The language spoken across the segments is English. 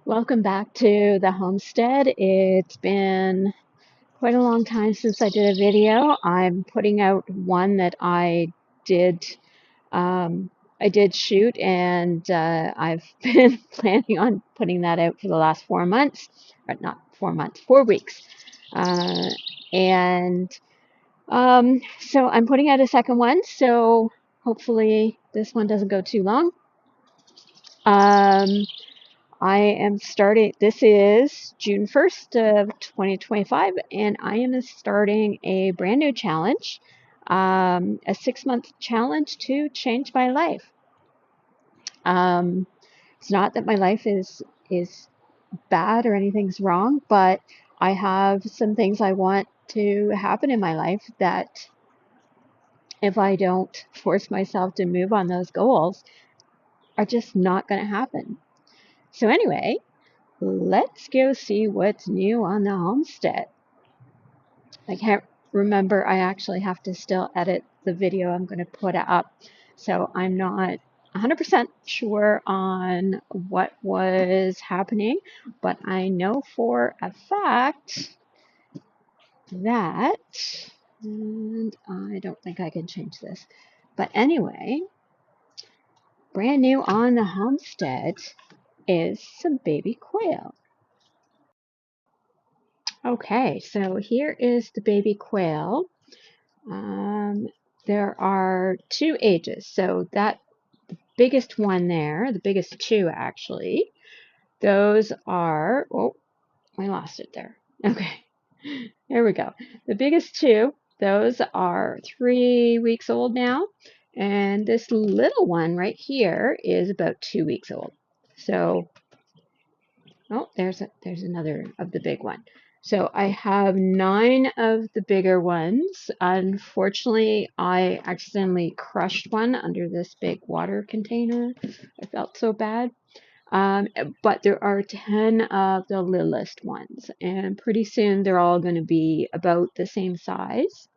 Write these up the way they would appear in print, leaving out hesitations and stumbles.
Welcome back to the homestead. It's been quite a long time since I did a video. I'm putting out one that did um, I did shoot, and I've been planning on putting that out for the last 4 months, but not 4 months, 4 weeks. Uh, and so I'm putting out a second one, so hopefully this one doesn't go too long. Um, I am starting, this is June 1st of 2025, and I am starting a brand new challenge, a 6-month challenge to change my life. It's not that my life is bad or anything's wrong, but I have some things I want to happen in my life that if I don't force myself to move on those goals are just not going to happen. So anyway, let's go see what's new on the homestead. I can't remember, I actually have to still edit the video I'm going to put up, so I'm not 100% sure on what was happening, but I know for a fact that, and I don't think I can change this, but anyway, brand new on the homestead is some baby quail. Okay, so here is the baby quail. Um, there are two ages. So that biggest one there, the biggest two actually, those are, oh, I lost it there. Okay, there we go. The biggest two, those are 3 weeks old now. And this little one right here is about 2 weeks old. So oh, there's another of the big one. So I have 9 of the bigger ones. Unfortunately, I accidentally crushed one under this big water container. I felt so bad. But there are 10 of the littlest ones, and pretty soon they're all going to be about the same size.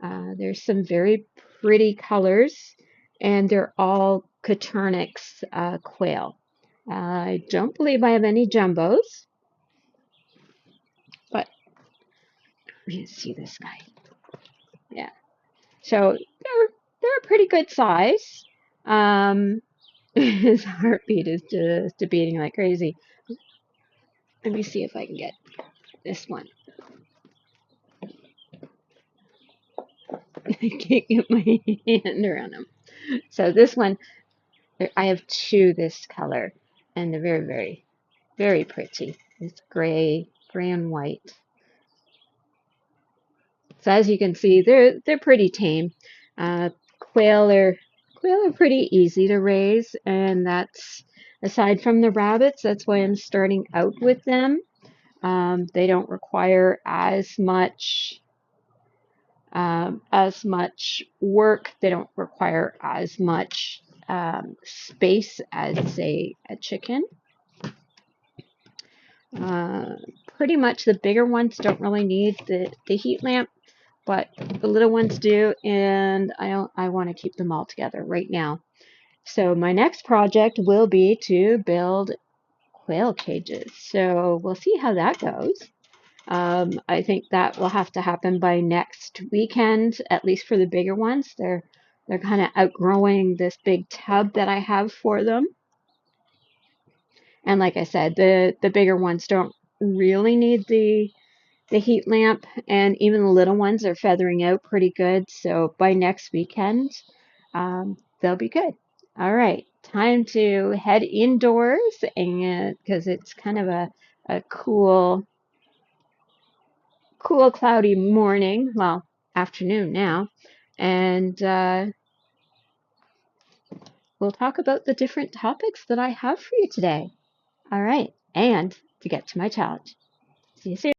There's some very pretty colors, and they're all Coturnix quail. I don't believe I have any jumbos, but you can see this guy. Yeah. So they're a pretty good size. Um, his heartbeat is just beating like crazy. Let me see if I can get this one. I can't get my hand around him. So this one, I have two this color, and they're very, very, very pretty. It's gray and white. So as you can see, they're pretty tame. Uh, quail are quail are pretty easy to raise, and that's aside from the rabbits. That's why I'm starting out with them. They don't require as much work. They don't require as much space as say a chicken. Uh, Pretty much the bigger ones don't really need the heat lamp, but the little ones do, and I want to keep them all together right now. So my next project will be to build quail cages. So we'll see how that goes. I think that will have to happen by next weekend, at least for the bigger ones. They're kind of outgrowing this big tub that I have for them. And like I said, the bigger ones don't really need the heat lamp, and even the little ones are feathering out pretty good. So by next weekend, they'll be good. All right, time to head indoors, and because it's kind of a cool, cloudy morning, well, afternoon now, and we'll talk about the different topics that I have for you today. All right, and to get to my challenge. See you soon.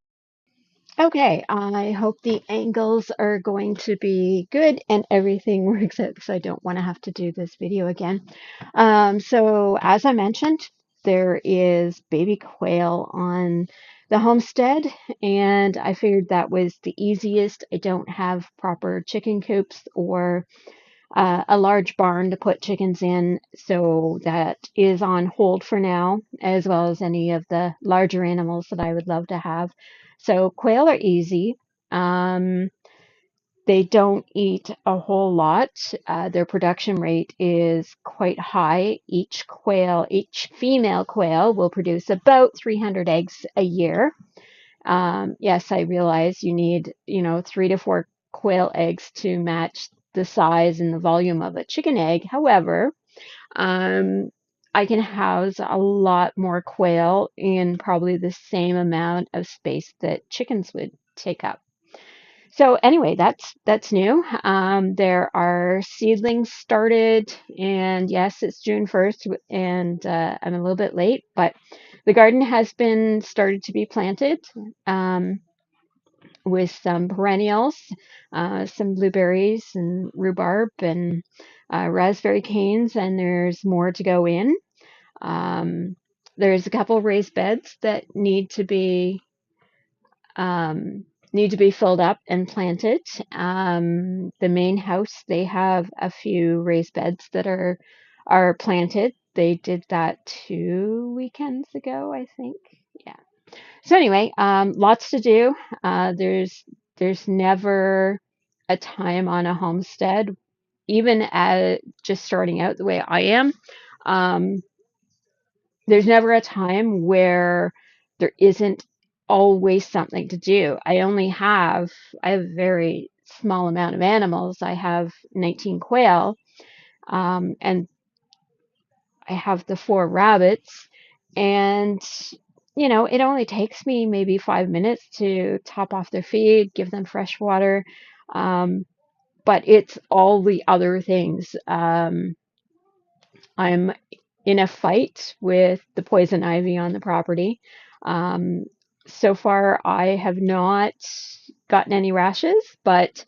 Okay, I hope the angles are going to be good and everything works out because I don't want to have to do this video again. So as I mentioned, there is baby quail on the homestead, and I figured that was the easiest. I don't have proper chicken coops or a large barn to put chickens in, so that is on hold for now, as well as any of the larger animals that I would love to have. So quail are easy. Um, they don't eat a whole lot. Their production rate is quite high. Each female quail will produce about 300 eggs a year. Yes, I realize you need, 3 to 4 quail eggs to match the size and the volume of a chicken egg. However, um, I can house a lot more quail in probably the same amount of space that chickens would take up. So anyway, that's new. There are seedlings started, and yes, it's June 1st, and I'm a little bit late, but the garden has been started to be planted. Um, with some perennials, some blueberries and rhubarb and raspberry canes, and there's more to go in. Um, there's a couple raised beds that um, need to be filled up and planted. The main house, they have a few raised beds that are planted. They did that 2 weekends ago, I think. Yeah. So anyway, lots to do. There's never a time on a homestead, even at just starting out the way I am. Um, there's never a time where there isn't always something to do. I have a very small amount of animals. I have 19 quail, and I have the 4 rabbits, and it only takes me maybe 5 minutes to top off their feed, give them fresh water. Um, but it's all the other things. I'm in a fight with the poison ivy on the property. Um, so far, I have not gotten any rashes, but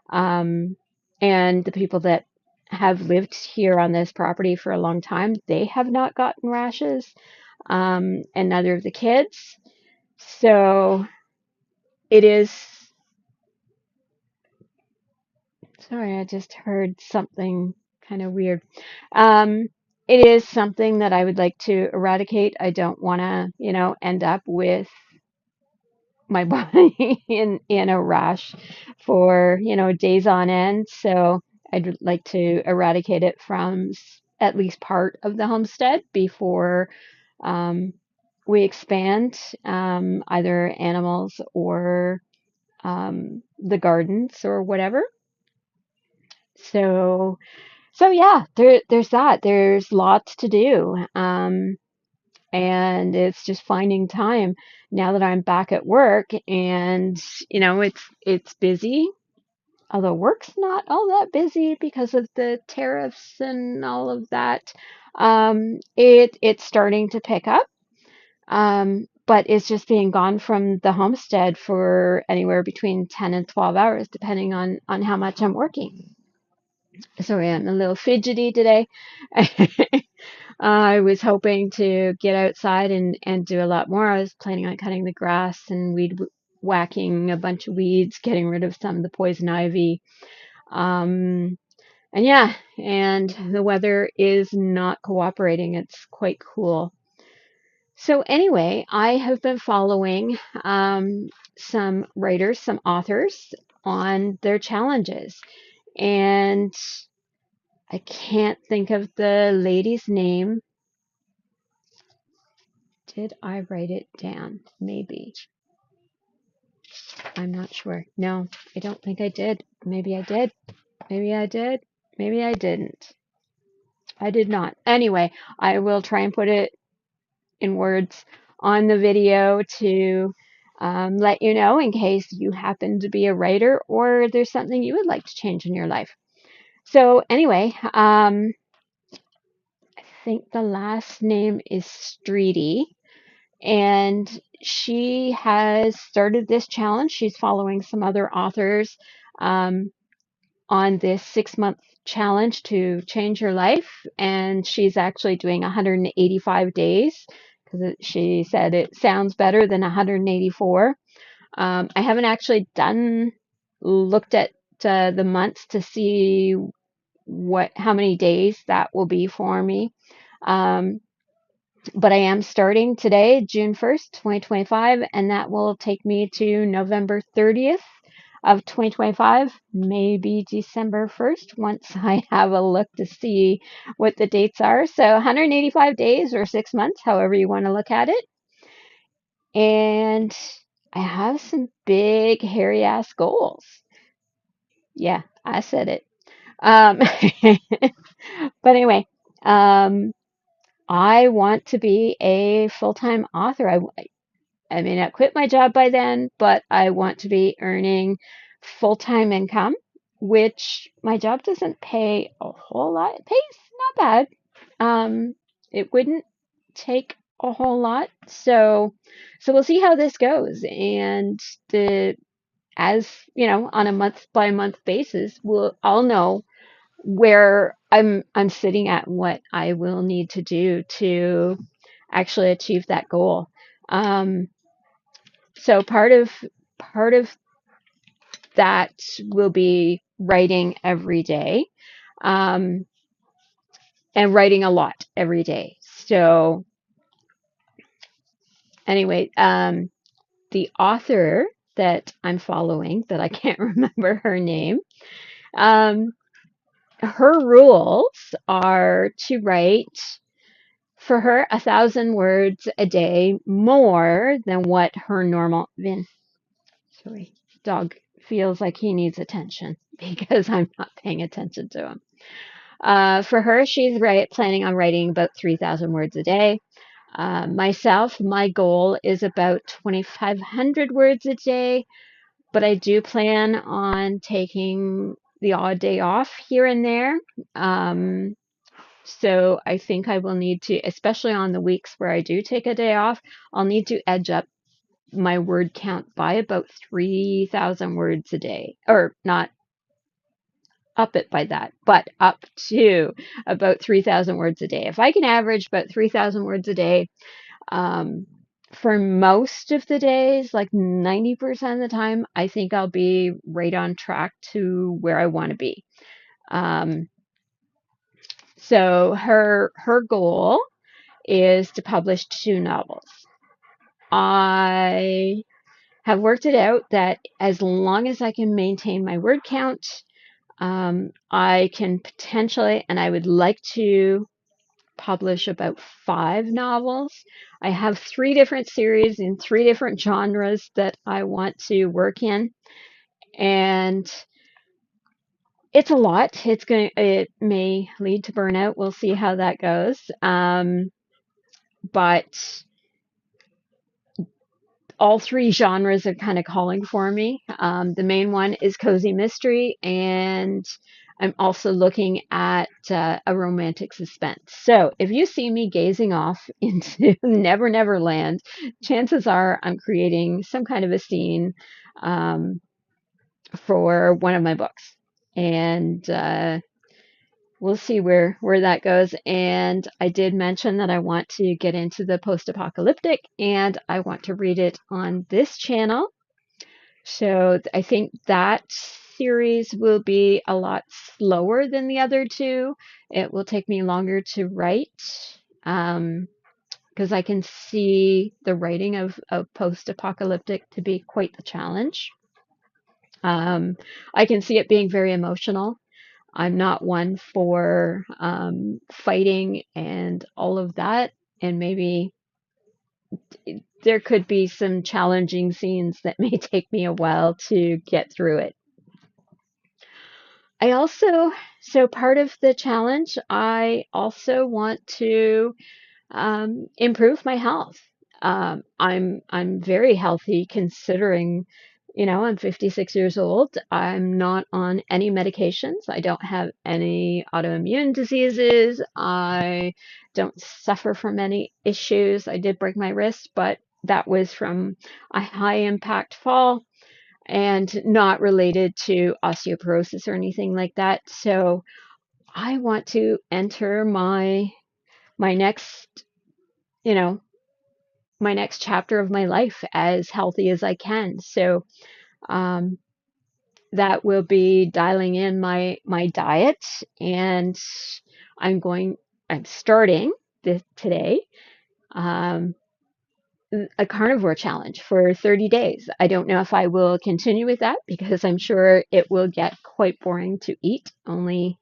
um, and the people that have lived here on this property for a long time, they have not gotten rashes, and neither of the kids. So it is. Sorry, I just heard something kind of weird. Um, it is something that I would like to eradicate. I don't want to, end up with my body in a rash for, days on end. So I'd like to eradicate it from at least part of the homestead before um, we expand either animals or the gardens or whatever. So yeah, there's that. There's lots to do. And it's just finding time now that I'm back at work, and it's busy, although work's not all that busy because of the tariffs and all of that. It's starting to pick up. But it's just being gone from the homestead for anywhere between 10 and 12 hours, depending on how much I'm working. Sorry, I'm a little fidgety today. I was hoping to get outside and do a lot more. I was planning on cutting the grass and weed whacking a bunch of weeds, getting rid of some of the poison ivy. Um, and yeah, and the weather is not cooperating. It's quite cool. So anyway, I have been following some writers, some authors on their challenges. And I can't think of the lady's name. Did I write it down? Maybe. I'm not sure. No, I don't think I did. Maybe I did. Maybe I did. Maybe I didn't. I did not. Anyway, I will try and put it in words on the video to let you know in case you happen to be a writer or there's something you would like to change in your life. So anyway, I think the last name is Streety. And she has started this challenge. She's following some other authors um, on this 6-month challenge to change her life. And she's actually doing 185 days because she said it sounds better than 184. I haven't actually looked at the months to see how many days that will be for me. Um, but I am starting today, June 1st, 2025, and that will take me to November 30th of 2025, maybe December 1st, once I have a look to see what the dates are. So 185 days or 6 months, however you want to look at it. And I have some big, hairy ass goals. Yeah, I said it. Um, but anyway, um, I want to be a full-time author. I may not quit my job by then, but I want to be earning full-time income, which my job doesn't pay a whole lot. It pays not bad. It wouldn't take a whole lot. So we'll see how this goes. And the as you know, on a month by month basis, I'll know where I'm sitting at and what I will need to do to actually achieve that goal. Um, so part of that will be writing every day, um, and writing a lot every day. So anyway, the author that I'm following, that I can't remember her name, um, her rules are to write for her 1,000 words a day more than what her normal sorry, dog feels like he needs attention because I'm not paying attention to him. For her, she's planning on writing about 3,000 words a day. Myself, my goal is about 2,500 words a day, but I do plan on taking the odd day off here and there. Um, so I think I will need to, especially on the weeks where I do take a day off, I'll need to edge up my word count by about 3,000 words a day, or not up it by that, but up to about 3,000 words a day. If I can average about 3,000 words a day, um, for most of the days, like 90% of the time, I think I'll be right on track to where I want to be. Um, so her goal is to publish 2 novels. I have worked it out that as long as I can maintain my word count, I can potentially, and I would like to publish about 5 novels. I have 3 different series in 3 different genres that I want to work in, and it's a lot. It may lead to burnout. We'll see how that goes. But all 3 genres are kind of calling for me. The main one is cozy mystery, and I'm also looking at a romantic suspense. So if you see me gazing off into Never Never Land, chances are I'm creating some kind of a scene, um, for one of my books. And we'll see where that goes. And I did mention that I want to get into the post-apocalyptic, and I want to read it on this channel. So I think that series will be a lot slower than the other 2. It will take me longer to write, because I can see the writing of post-apocalyptic to be quite the challenge. I can see it being very emotional. I'm not one for fighting and all of that, and maybe there could be some challenging scenes that may take me a while to get through it. So part of the challenge, I also want to improve my health. I'm very healthy considering, I'm 56 years old. I'm not on any medications. I don't have any autoimmune diseases. I don't suffer from any issues. I did break my wrist, but that was from a high impact fall and not related to osteoporosis or anything like that. So I want to enter my next, you know, my next chapter of my life as healthy as I can. So, um, that will be dialing in my diet, and I'm going I'm starting this today, um, a carnivore challenge for 30 days. I don't know if I will continue with that because I'm sure it will get quite boring to eat only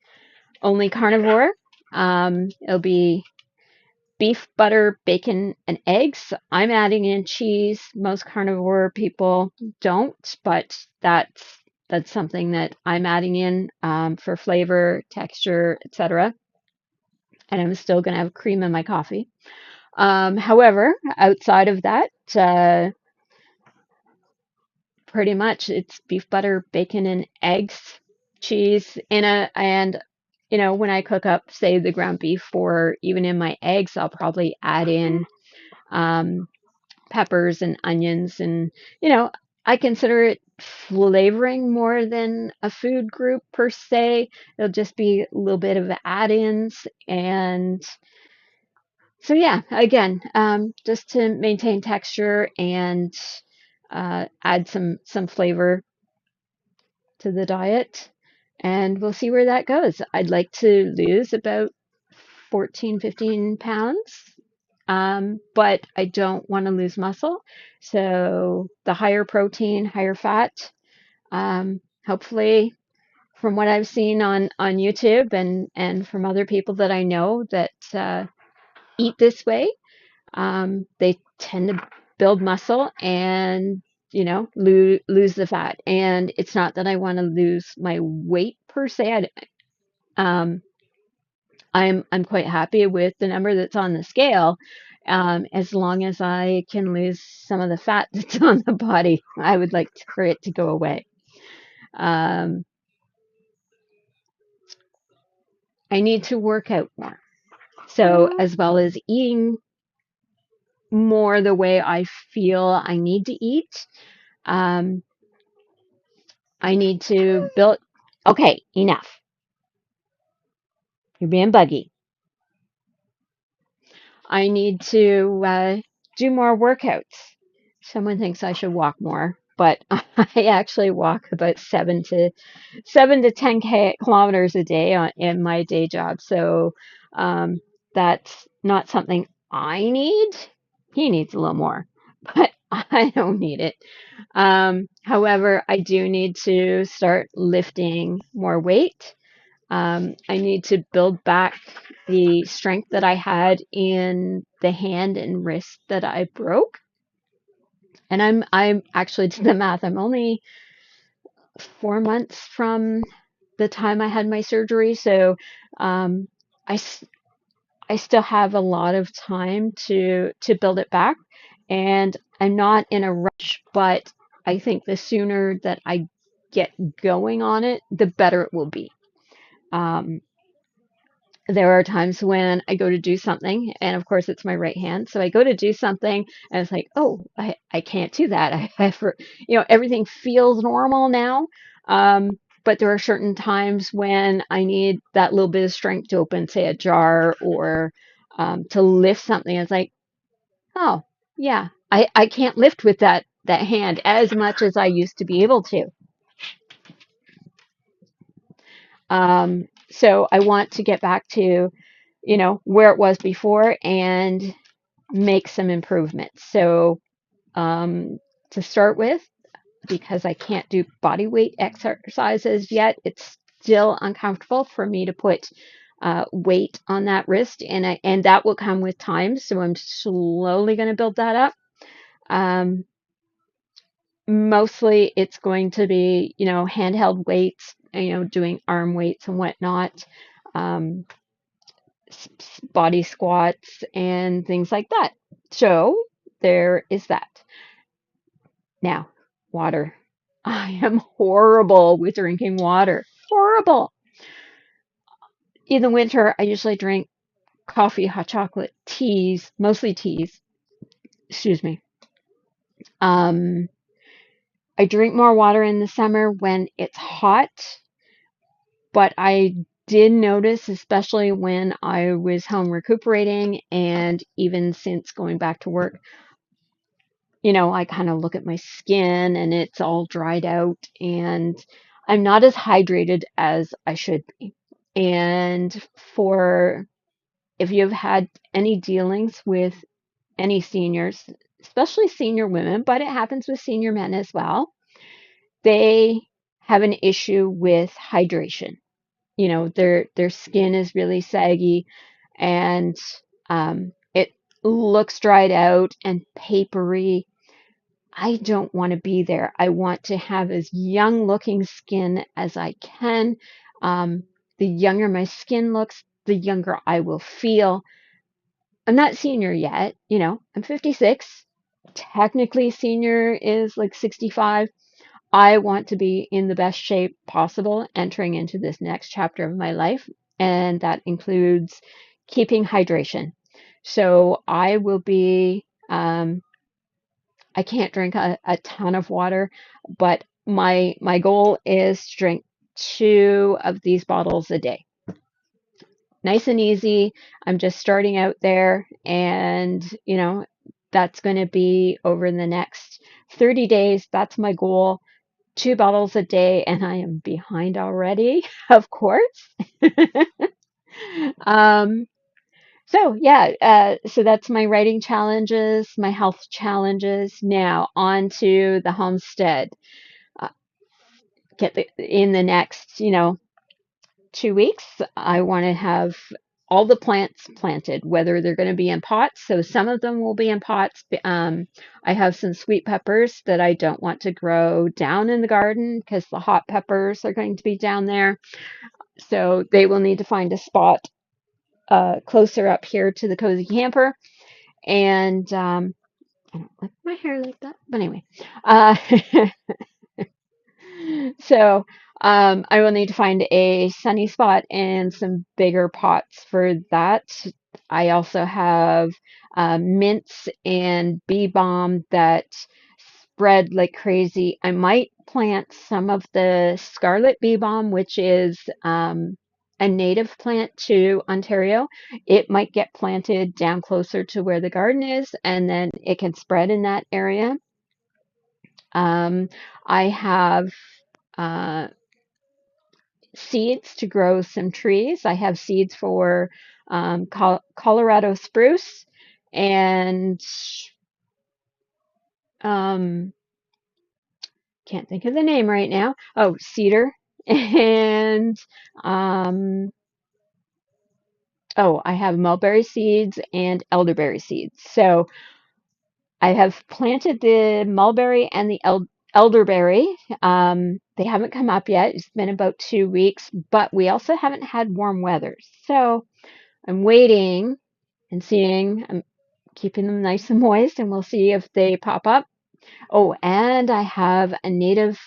carnivore. It'll be beef, butter, bacon, and eggs. I'm adding in cheese. Most carnivore people don't, but that's something that I'm adding in for flavor, texture, etc. And I'm still going to have cream in my coffee. However, outside of that, pretty much it's beef, butter, bacon, and eggs, cheese, and when I cook up, say, the ground beef or even in my eggs, I'll probably add in um, peppers and onions, and you know I consider it flavoring more than a food group per se. It'll just be a little bit of add-ins, and so yeah, again, just to maintain texture and add some flavor to the diet, and we'll see where that goes. I'd like to lose about 14-15 pounds, but I don't want to lose muscle. So the higher protein, higher fat, hopefully, from what I've seen on YouTube and from other people that I know that eat this way, they tend to build muscle and lose the fat. And it's not that I want to lose my weight per se. Um, I'm quite happy with the number that's on the scale, as long as I can lose some of the fat that's on the body. I would like for it to go away. Um, I need to work out more. So, as well as eating more the way I feel I need to eat, um, I need to build. Okay, enough. You're being buggy. I need to do more workouts. Someone thinks I should walk more, but I actually walk about 7 to 10 kilometers a day in my day job. So um, that's not something I need. He needs a little more, but I don't need it. However, I do need to start lifting more weight. I need to build back the strength that I had in the hand and wrist that I broke. And I'm actually to the math. I'm only 4 months from the time I had my surgery, so um, I I still have a lot of time to build it back, and I'm not in a rush. But I think the sooner that I get going on it, the better it will be. Um, there are times when I go to do something, and of course it's my right hand. So I go to do something, and it's like, oh, I can't do that. Everything feels normal now. But there are certain times when I need that little bit of strength to open, say, a jar or to lift something. It's like, oh, yeah, I can't lift with that hand as much as I used to be able to. So I want to get back to where it was before and make some improvements. So, to start with, because I can't do body weight exercises yet, it's still uncomfortable for me to put weight on that wrist, and that will come with time. So I'm slowly going to build that up. Um, Mostly, it's going to be handheld weights, doing arm weights and whatnot. Um, Body squats and things like that. So there is that. Now, water. I am horrible with drinking water. Horrible. In the winter, I usually drink coffee, hot chocolate, teas, mostly teas. Excuse me. Um, I drink more water in the summer when it's hot, but I did notice, especially when I was home recuperating and even since going back to work, I kind of look at my skin and it's all dried out, and I'm not as hydrated as I should be. And for if you've had any dealings with any seniors, especially senior women, but it happens with senior men as well, they have an issue with hydration. You know, their skin is really saggy and it looks dried out and papery. I don't want to be there. I want to have as young looking skin as I can. Um, the younger my skin looks, the younger I will feel. I'm not senior yet, you know, I'm 56. Technically, senior is like 65. I want to be in the best shape possible entering into this next chapter of my life, and that includes keeping hydration. So I will be, I can't drink a ton of water, but my goal is to drink 2 of these bottles a day. Nice and easy. I'm just starting out there, and you know, that's going to be over the next 30 days. That's my goal. 2 bottles a day, and I am behind already, of course. um, so yeah, so that's my writing challenges, my health challenges. Now on to the homestead. Uh, in the next, 2 weeks, I want to have all the plants planted, whether they're going to be in pots. So some of them will be in pots. I have some sweet peppers that I don't want to grow down in the garden because the hot peppers are going to be down there. So they will need to find a spot closer up here to the cozy camper. And I don't like my hair like that, but anyway. Uh, So I will need to find a sunny spot and some bigger pots for that. I also have mints and bee balm that spread like crazy. I might plant some of the scarlet bee balm, which is a native plant to Ontario. It might get planted down closer to where the garden is, and then it can spread in that area. Um, I have uh, seeds to grow some trees. I have seeds for Colorado spruce and um, can't think of the name right now. Oh, cedar and um, oh, I have mulberry seeds and elderberry seeds. So I have planted the mulberry and the elderberry. They haven't come up yet. It's been about 2 weeks, but we also haven't had warm weather. So I'm waiting and seeing. I'm keeping them nice and moist, and we'll see if they pop up. Oh, and I have a native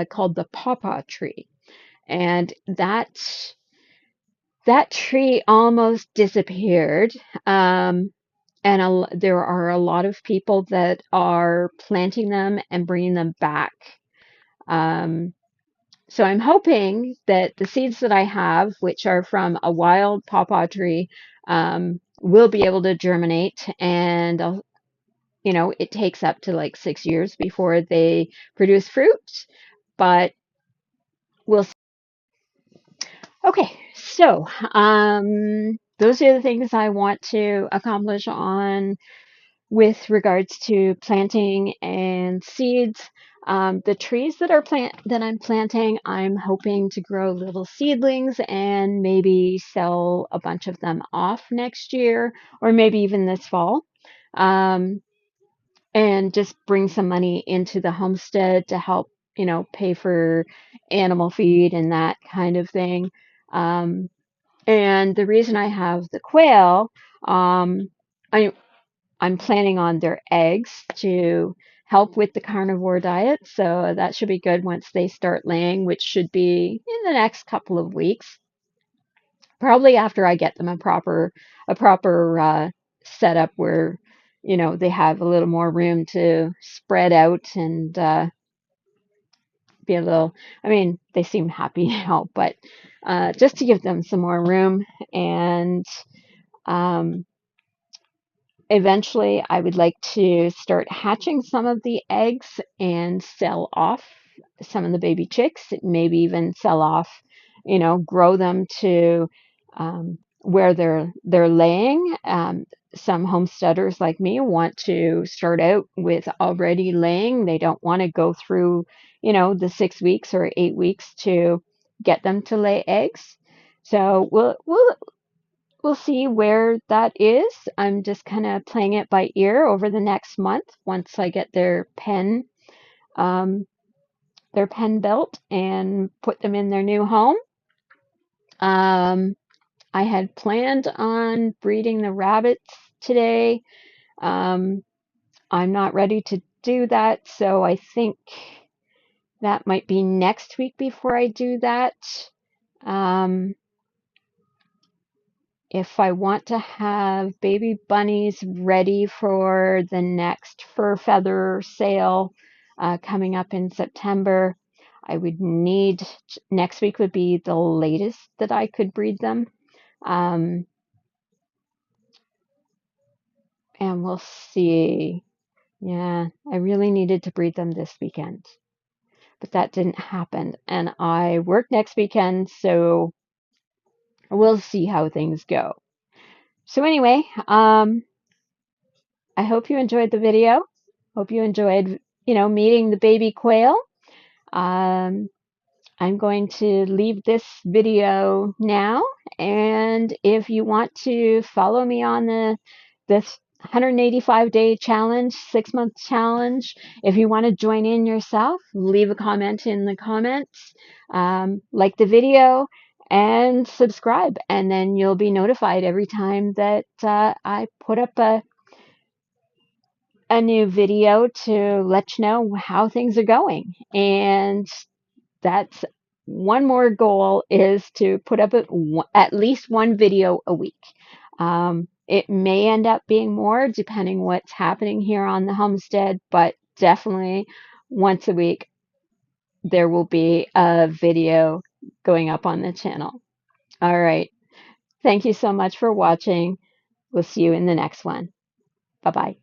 called the pawpaw tree, and that tree almost disappeared. And there are a lot of people that are planting them and bringing them back. Um, so I'm hoping that the seeds that I have, which are from a wild pawpaw tree, will be able to germinate. And it takes up to like 6 years before they produce fruit, but we'll see. Okay, so those are the things I want to accomplish on with regards to planting and seeds. The trees that I'm planting, I'm hoping to grow little seedlings and maybe sell a bunch of them off next year or maybe even this fall. Um, and just bring some money into the homestead to help, pay for animal feed and that kind of thing. Um, and the reason I have the quail, um, I I'm planning on their eggs to help with the carnivore diet. So that should be good once they start laying, which should be in the next couple of weeks. Probably after I get them a proper setup where, they have a little more room to spread out and be a little, I mean, they seem happy now, but just to give them some more room. And um, eventually, I would like to start hatching some of the eggs and sell off some of the baby chicks, maybe even sell off, grow them to where they're laying. Some homesteaders like me want to start out with already laying. They don't want to go through, the 6 weeks or 8 weeks to get them to lay eggs. So we'll see where that is. I'm just kind of playing it by ear over the next month once I get um, their pen built and put them in their new home. I had planned on breeding the rabbits today. Um, I'm not ready to do that, so I think that might be next week before I do that. Um, if I want to have baby bunnies ready for the next fur feather sale coming up in September, I would need, next week would be the latest that I could breed them. Um, and we'll see. Yeah, I really needed to breed them this weekend, but that didn't happen. And I work next weekend, so we'll see how things go. So anyway, I hope you enjoyed the video. Hope you enjoyed, meeting the baby quail. Um, I'm going to leave this video now, and if you want to follow me on this 185-day challenge, 6-month challenge, if you want to join in yourself, leave a comment in the comments, like the video, and subscribe, and then you'll be notified every time that I put up a new video to let you know how things are going. And that's one more goal, is to put up at least one video a week. It may end up being more depending what's happening here on the homestead, but definitely once a week there will be a video going up on the channel. All right. Thank you so much for watching. We'll see you in the next one. Bye-bye.